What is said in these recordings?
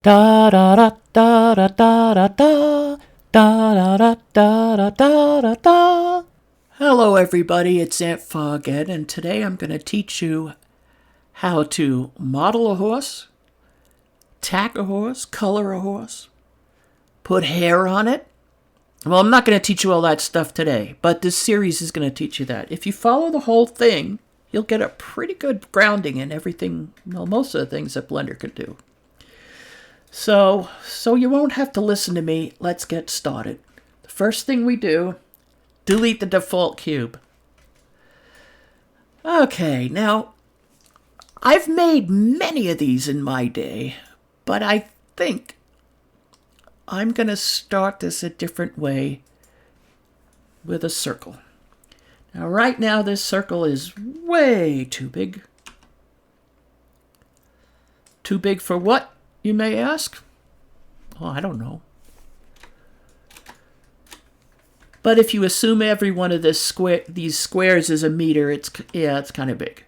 Da da da da da da da da da da da da da da. Hello everybody, it's Aunt Fog Ed, and today I'm going to teach you how to model a horse, tack a horse, color a horse, put hair on it. Well, I'm not going to teach you all that stuff today, but this series is going to teach you that. If you follow the whole thing, you'll get a pretty good grounding in everything, well, most of the things that Blender can do. So you won't have to listen to me. Let's get started. The first thing we do, delete the default cube. Okay, now, I've made many of these in my day, but I think I'm going to start this a different way with a circle. Now, right now, this circle is way too big. Too big for what, you may ask? Well, I don't know. But if you assume every one of these squares is a meter, it's kind of big.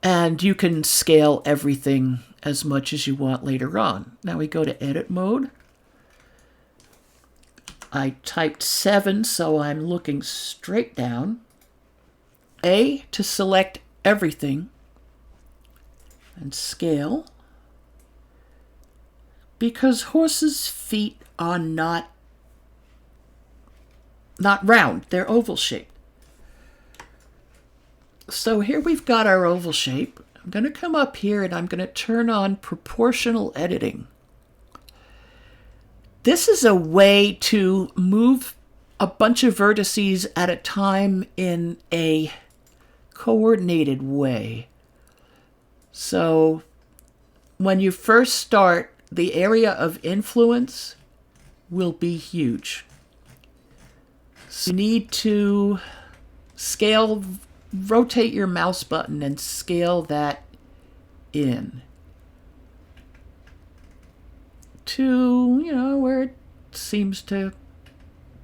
And you can scale everything as much as you want later on. Now we go to edit mode. I typed 7, so I'm looking straight down. A to select everything. And scale. Because horses' feet are not round, they're oval shaped. So here we've got our oval shape. I'm going to come up here and I'm going to turn on proportional editing. This is a way to move a bunch of vertices at a time in a coordinated way. So when you first start, the area of influence will be huge. So you need to scale, rotate your mouse button and scale that in to, where it seems to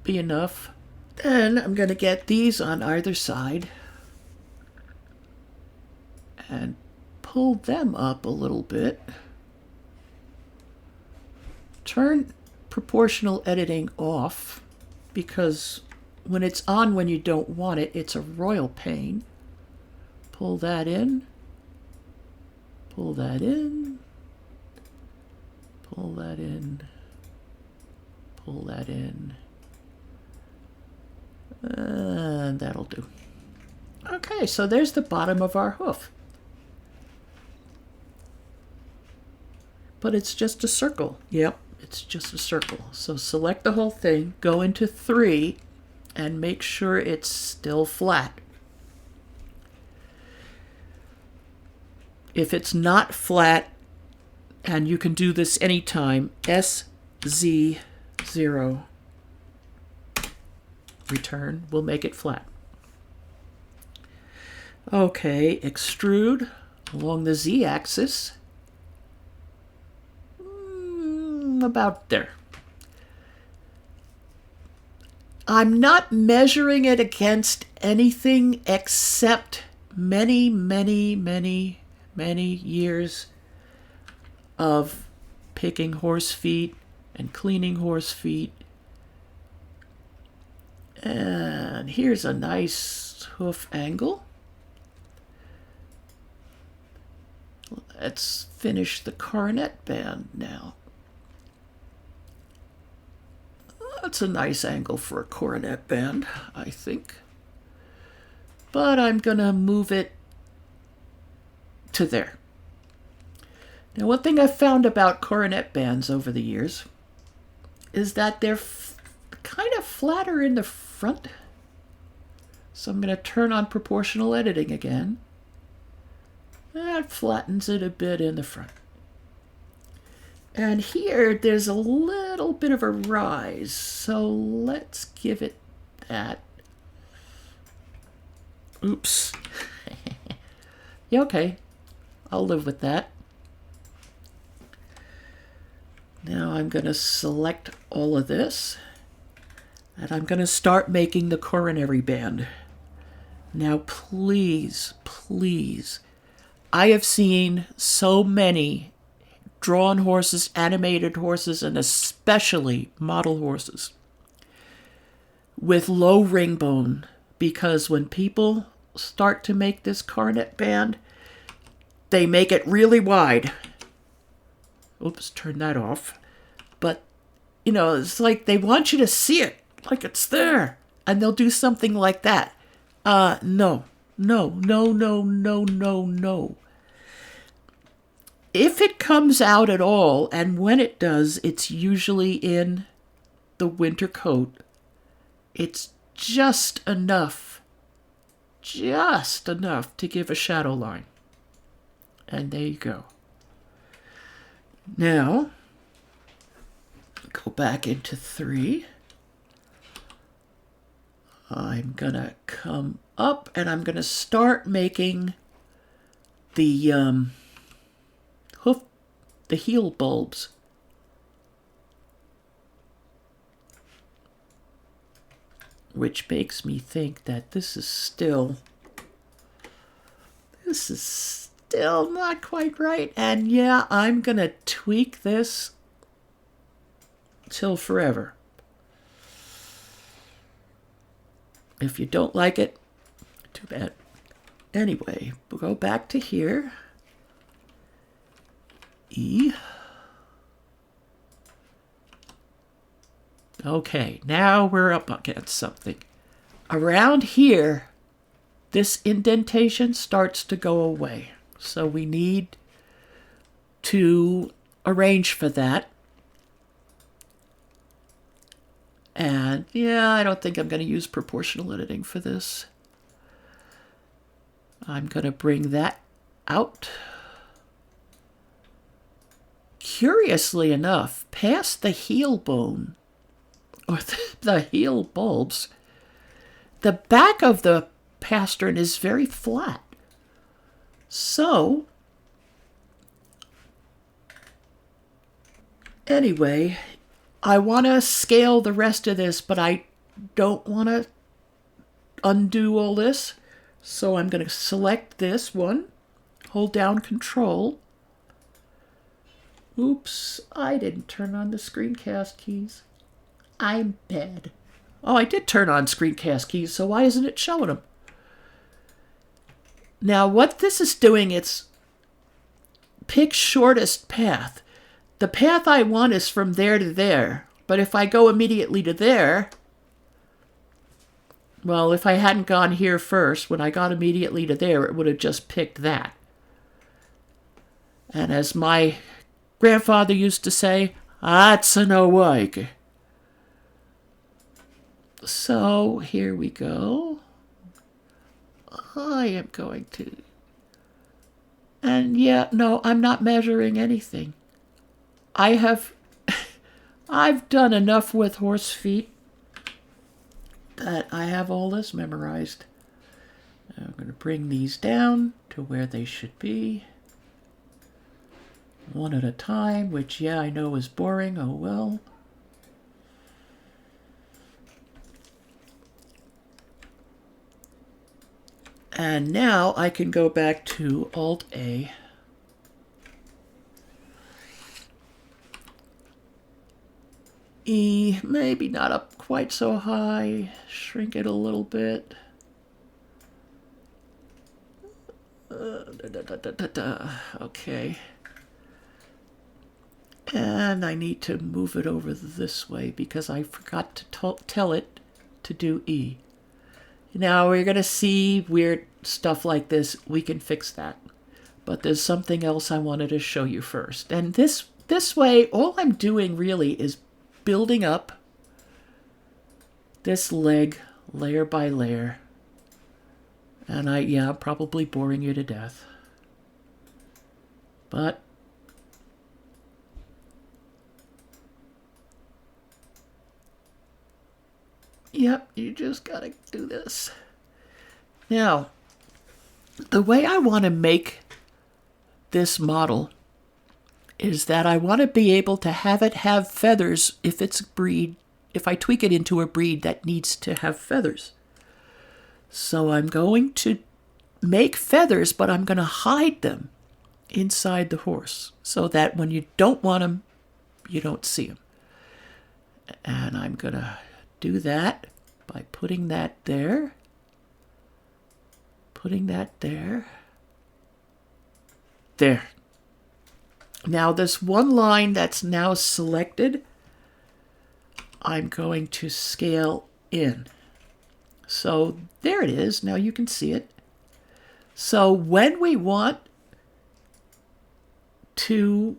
be enough. Then I'm going to get these on either side and pull them up a little bit. Turn proportional editing off because when it's on when you don't want it, it's a royal pain. Pull that in. Pull that in. Pull that in. Pull that in. And that'll do. Okay, so there's the bottom of our hoof. But it's just a circle. Yep, it's just a circle. So select the whole thing, go into 3, and make sure it's still flat. If it's not flat, and you can do this anytime, SZ0 return will make it flat. Okay, extrude along the Z-axis. About there. I'm not measuring it against anything except many, many, many, many years of picking horse feet and cleaning horse feet. And here's a nice hoof angle. Let's finish the coronet band now. That's a nice angle for a coronet band, I think. But I'm going to move it to there. Now, one thing I've found about coronet bands over the years is that they're kind of flatter in the front. So I'm going to turn on proportional editing again. That flattens it a bit in the front. And here, there's a little bit of a rise, so let's give it that. Oops. Yeah, okay. I'll live with that. Now I'm going to select all of this, and I'm going to start making the coronary band. Now, please, please, I have seen so many drawn horses, animated horses, and especially model horses with low ring bone, because when people start to make this coronet band, they make it really wide. Oops, turn that off. But, it's like they want you to see it, like it's there. And they'll do something like that. No. If it comes out at all, and when it does, it's usually in the winter coat. It's just enough to give a shadow line. And there you go. Now, go back into 3. I'm going to come up and I'm going to start making the heel bulbs. Which makes me think that this is still not quite right. And yeah, I'm going to tweak this till forever. If you don't like it, too bad. Anyway, we'll go back to here. E. Okay, now we're up against something. Around here, this indentation starts to go away. So we need to arrange for that. And yeah, I don't think I'm going to use proportional editing for this. I'm going to bring that out. Curiously enough, past the heel bone, or the heel bulbs, the back of the pastern is very flat. So, anyway, I want to scale the rest of this, but I don't want to undo all this. So I'm going to select this one, hold down Control. Oops, I didn't turn on the screencast keys. I'm bad. Oh, I did turn on screencast keys, so why isn't it showing them? Now, what this is doing, it's pick shortest path. The path I want is from there to there, but if I go immediately to there, well, if I hadn't gone here first, when I got immediately to there, it would have just picked that. And as my grandfather used to say, that's no like. So here we go. I am going to. And yeah, no, I'm not measuring anything. I've done enough with horse feet that I have all this memorized. I'm going to bring these down to where they should be. One at a time, which, yeah, I know is boring. Oh, well. And now I can go back to Alt-A. E, maybe not up quite so high. Shrink it a little bit. Okay. And I need to move it over this way because I forgot to tell it to do E. Now we're going to see weird stuff like this. We can fix that. But there's something else I wanted to show you first. And this way, all I'm doing really is building up this leg layer by layer. And I'm probably boring you to death. But yep, you just gotta do this. Now, the way I want to make this model is that I want to be able to have it have feathers if it's a breed, if I tweak it into a breed that needs to have feathers. So I'm going to make feathers, but I'm going to hide them. inside the horse so that when you don't want them, you don't see them. And I'm going to do that by putting that there, putting that there. There. Now this one line that's now selected, I'm going to scale in. So there it is. Now you can see it. So when we want to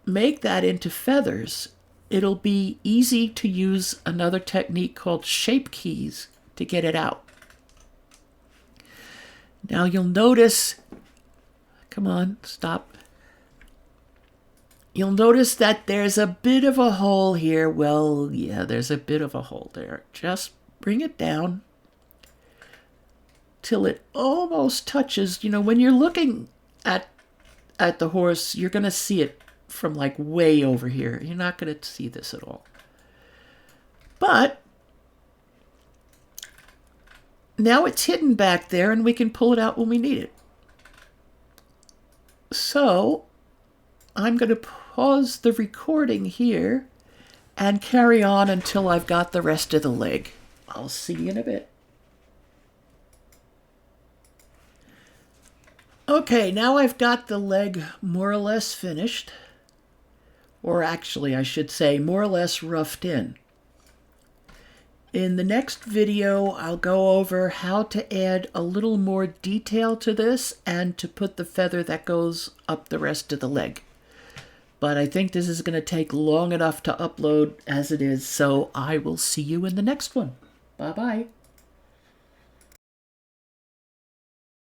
make that into feathers, it'll be easy to use another technique called shape keys to get it out. Now you'll notice, come on, stop. You'll notice that there's a bit of a hole here. Well, yeah, there's a bit of a hole there. Just bring it down till it almost touches. You know, when you're looking at the horse, you're going to see it from like way over here. You're not going to see this at all. But now it's hidden back there and we can pull it out when we need it. So I'm going to pause the recording here and carry on until I've got the rest of the leg. I'll see you in a bit. Okay, now I've got the leg more or less finished. Or actually, I should say, more or less roughed in. In the next video, I'll go over how to add a little more detail to this and to put the feather that goes up the rest of the leg. But I think this is going to take long enough to upload as it is, so I will see you in the next one. Bye-bye.